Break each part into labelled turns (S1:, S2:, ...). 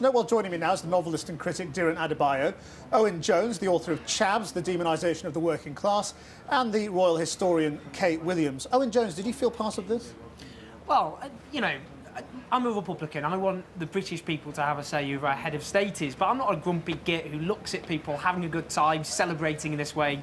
S1: No, well, joining me now is the novelist and critic Diran Adebayo, Owen Jones, the author of Chavs, The Demonisation of the Working Class, and the royal historian Kate Williams. Owen Jones, did you feel part of this?
S2: Well, you know, I'm a Republican. I want the British people to have a say over our head of state is, but I'm not a grumpy git who looks at people having a good time, celebrating in this way,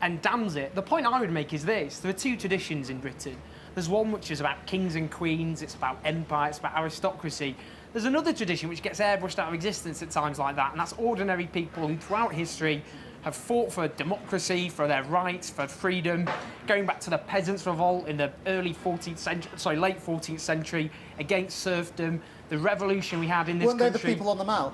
S2: and damns it. The point I would make is this. There are two traditions in Britain. There's one which is about kings and queens, it's about empire, it's about aristocracy. There's another tradition which gets airbrushed out of existence at times like that, and that's ordinary people who throughout history have fought for democracy, for their rights, for freedom, going back to the Peasants' Revolt in the late 14th century against serfdom, the revolution we had in this country.
S1: Weren't they the people on the Mall?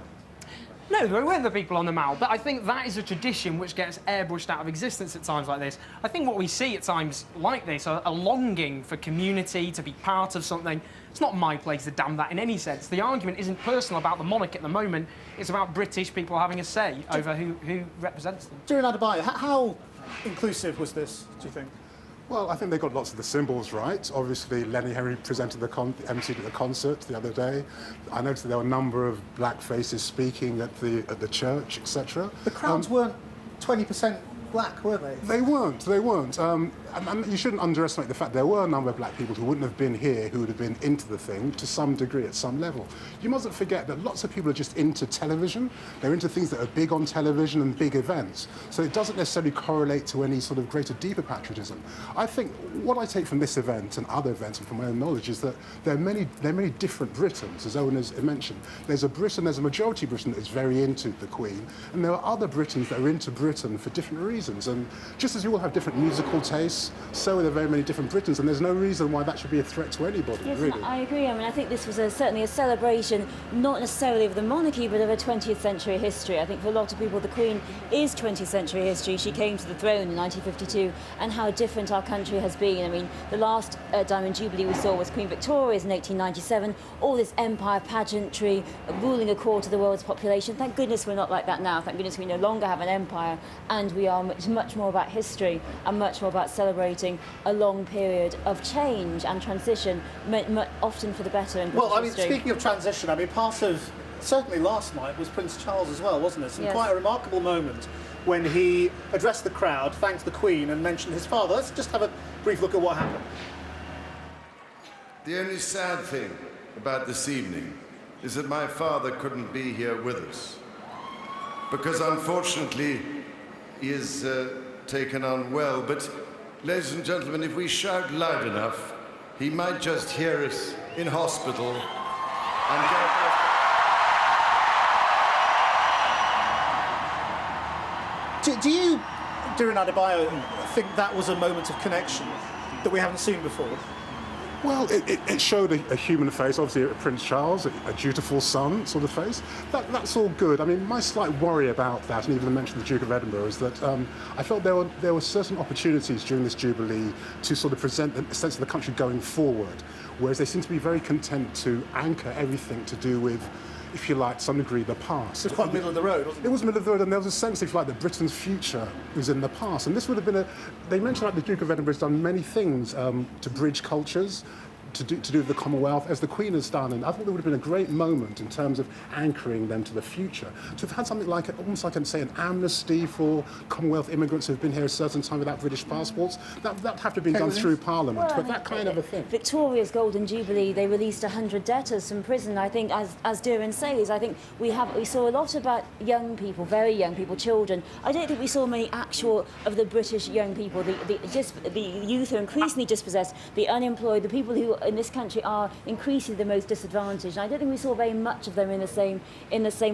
S2: No, they weren't the people on the Mall, but I think that is a tradition which gets airbrushed out of existence at times like this. I think what we see at times like this are a longing for community, to be part of something. It's not my place to damn that in any sense. The argument isn't personal about the monarch at the moment, it's about British people having a say over who represents them.
S1: Diran Adebayo, how inclusive was this, do you think?
S3: Well, I think they got lots of the symbols right. Obviously, Lenny Henry presented emceed at the concert the other day. I noticed that there were a number of black faces speaking at the church, etc.
S1: The crowds weren't 20% black, were they?
S3: They weren't. And you shouldn't underestimate the fact there were a number of black people who wouldn't have been here, who would have been into the thing to some degree at some level. You mustn't forget that lots of people are just into television. They're into things that are big on television and big events. So it doesn't necessarily correlate to any sort of greater, deeper patriotism. I think what I take from this event and other events and from my own knowledge is that there are many different Britons, as Owen has mentioned. There's a majority Britain that is very into the Queen, and there are other Britons that are into Britain for different reasons. And just as you all have different musical tastes, so are there very many different Britons, and there's no reason why that should be a threat to anybody,
S4: yes,
S3: really.
S4: I agree. I mean, I think this was certainly a celebration, not necessarily of the monarchy, but of a 20th century history. I think for a lot of people, the Queen is 20th century history. She came to the throne in 1952, and how different our country has been. I mean, the last Diamond Jubilee we saw was Queen Victoria's in 1897, all this empire pageantry, ruling a quarter of the world's population. Thank goodness we're not like that now. Thank goodness we no longer have an empire, and we are much more about history and much more about celebrating a long period of change and transition, often for the better in British
S1: Well, I mean,
S4: history.
S1: speaking of transition, I mean, part of, certainly last night, was Prince Charles as well, wasn't it? And
S4: yes.
S1: quite a remarkable moment when he addressed the crowd, thanked the Queen and mentioned his father. Let's just have a brief look at what happened.
S5: The only sad thing about this evening is that my father couldn't be here with us, because unfortunately he is taken on well. But ladies and gentlemen, if we shout loud enough, he might just hear us in hospital and get...
S1: Do you, Diran Adebayo, think that was a moment of connection that we haven't seen before?
S3: Well, it showed a human face, obviously Prince Charles, a dutiful son sort of face. That's all good. I mean, my slight worry about that, and even mentioned the Duke of Edinburgh, is that I felt there were certain opportunities during this Jubilee to sort of present a sense of the country going forward, whereas they seem to be very content to anchor everything to do with, if you like, to some degree, the past.
S1: It was quite middle of the road, wasn't it?
S3: It was middle of the road, and there was a sense, if you like, that Britain's future was in the past. And this would have been they mentioned like the Duke of Edinburgh has done many things to bridge cultures, to do with the Commonwealth, as the Queen has done, and I thought there would have been a great moment in terms of anchoring them to the future. To have had something like, almost like, say, an amnesty for Commonwealth immigrants who have been here a certain time without British passports, that would have to have been done through Parliament, but that kind of a thing.
S4: Victoria's Golden Jubilee, they released 100 debtors from prison. I think, as Diran says, I think we saw a lot about young people, very young people, children. I don't think we saw many actual of the British young people, the youth who are increasingly dispossessed, the unemployed, the people who in this country are increasingly the most disadvantaged. And I don't think we saw very much of them in the same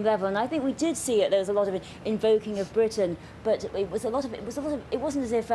S4: level. And I think we did see it. There was a lot of invoking of Britain, but it wasn't as if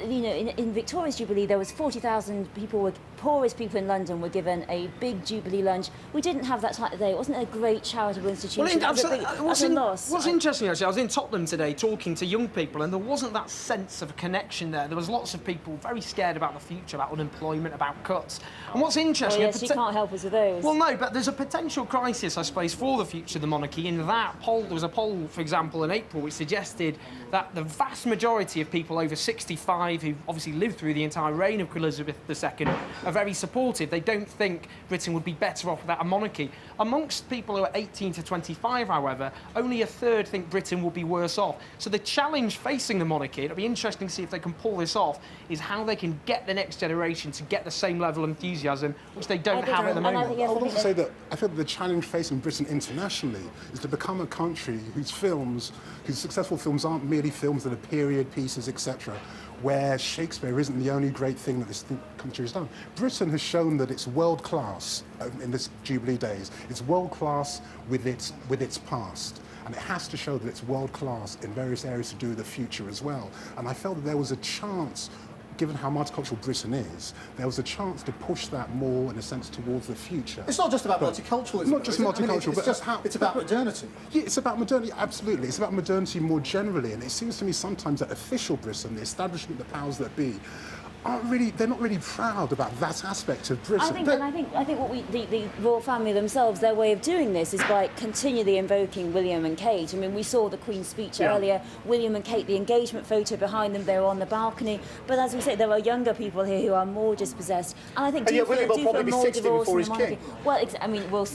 S4: you know, in Victoria's Jubilee, there was 40,000 people, poorest people in London were given a big Jubilee lunch. We didn't have that type of day. It wasn't a great charitable institution. That's a loss.
S2: What's interesting, actually, I was in Tottenham today talking to young people, and there wasn't that sense of connection there. There was lots of people very scared about the future, about unemployment, about cuts. And what's interesting...
S4: Well, yes, you can't help us with those.
S2: Well, no, but there's a potential crisis, I suppose, for the future of the monarchy. In that poll, there was a poll, for example, in April, which suggested that the vast majority of people over 65 who obviously lived through the entire reign of Queen Elizabeth II are very supportive. They don't think Britain would be better off without a monarchy. Amongst people who are 18 to 25, however, only a third think Britain will be worse off. So the challenge facing the monarchy, it'll be interesting to see if they can pull this off, is how they can get the next generation to get the same level of enthusiasm, which they don't have at the moment.
S3: I would also say that I think the challenge facing Britain internationally is to become a country whose successful films aren't merely films that are period pieces, etc., where Shakespeare isn't the only great thing that this country has done. Britain has shown that it's world class in this Jubilee days. It's world class with its past. And it has to show that it's world class in various areas to do with the future as well. And I felt that there was a chance, given how multicultural Britain is, there was a chance to push that more, in a sense, towards the future.
S1: It's not just about multiculturalism.
S3: It's not just multicultural,
S1: it's about modernity.
S3: Yeah, it's about modernity, absolutely. It's about modernity more generally, and it seems to me sometimes that official Britain, the establishment, the powers that be, they're not really proud about that aspect of Britain.
S4: I think what the royal family themselves, their way of doing this is by continually invoking William and Kate. I mean, we saw the Queen's speech earlier, William and Kate, the engagement photo behind them, they were on the balcony. But as we say, there are younger people here who are more dispossessed. And I think
S1: William will probably be 60 before he's king.
S4: Well, I mean, we'll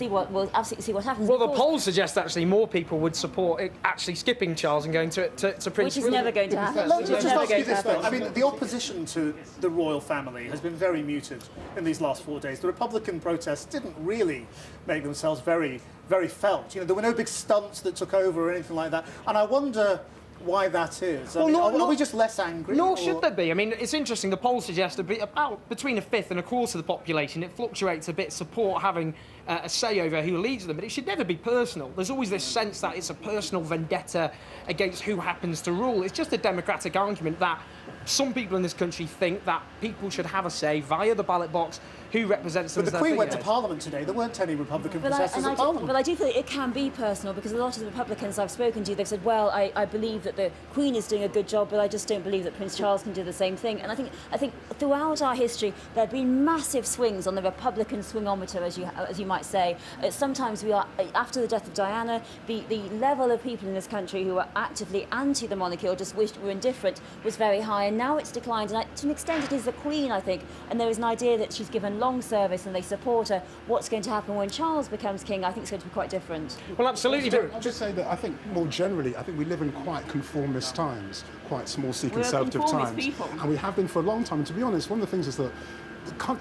S4: absolutely see what happens.
S2: Well, the polls suggest actually more people would support it, actually skipping Charles and going to Prince William.
S4: Which is never going to happen.
S1: Let's just ask you this, though. I mean, the opposition to the royal family has been very muted in these last 4 days. The Republican protests didn't really make themselves very, very felt. You know, there were no big stunts that took over or anything like that. And I wonder why that is. I mean, are we just less angry?
S2: Nor should there be. I mean, it's interesting. The polls suggest about between a fifth and a quarter of the population. It fluctuates a bit. Support having a say over who leads them, but it should never be personal. There's always this sense that it's a personal vendetta against who happens to rule. It's just a democratic argument that some people in this country think that people should have a say via the ballot box who represents them.
S1: But the Queen went to Parliament today. There weren't any Republican protesters at Parliament.
S4: But I do feel it can be personal, because a lot of the Republicans I've spoken to, they've said, well, I believe that the Queen is doing a good job, but I just don't believe that Prince Charles can do the same thing. And I think throughout our history, there have been massive swings on the Republican swingometer, as you might say. Sometimes we are, after the death of Diana, the level of people in this country who are actively anti the monarchy or just wished were indifferent was very high, and now it's declined. And to an extent, it is the Queen, I think, and there is an idea that she's given long service and they support her. What's going to happen when Charles becomes king, I think it's going to be quite different.
S2: Well, absolutely.
S3: I'll just say that I think more generally, I think we live in quite conformist times, quite small C conservative times.
S6: People.
S3: And we have been for a long time. And to be honest, one of the things is that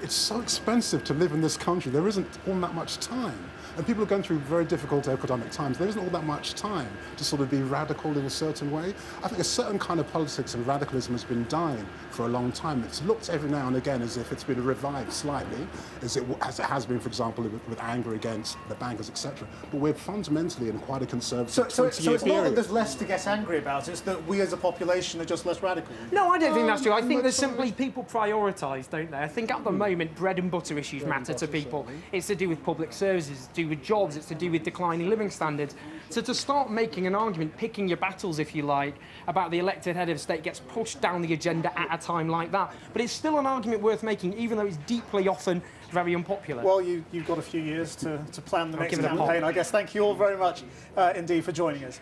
S3: it's so expensive to live in this country. There isn't all that much time. And people are going through very difficult economic times. There isn't all that much time to sort of be radical in a certain way. I think a certain kind of politics and radicalism has been dying for a long time. It's looked every now and again as if it's been revived slightly, as it has been, for example, with anger against the bankers, etc. But we're fundamentally in quite a conservative 20-year
S1: So it's not
S3: period.
S1: that there's less to get angry about, it's that we as a population are just less radical.
S2: No, I don't think that's true. I think there's simply people prioritise, don't they? I think at the moment, bread and butter issues matter to people. It's to do with public services, it's to do with jobs, it's to do with declining living standards. So to start making an argument, picking your battles, if you like, about the elected head of state gets pushed down the agenda at a time like that. But it's still an argument worth making, even though it's deeply often very unpopular.
S1: Well, you've got a few years to plan the next campaign, I guess. Thank you all very much indeed for joining us.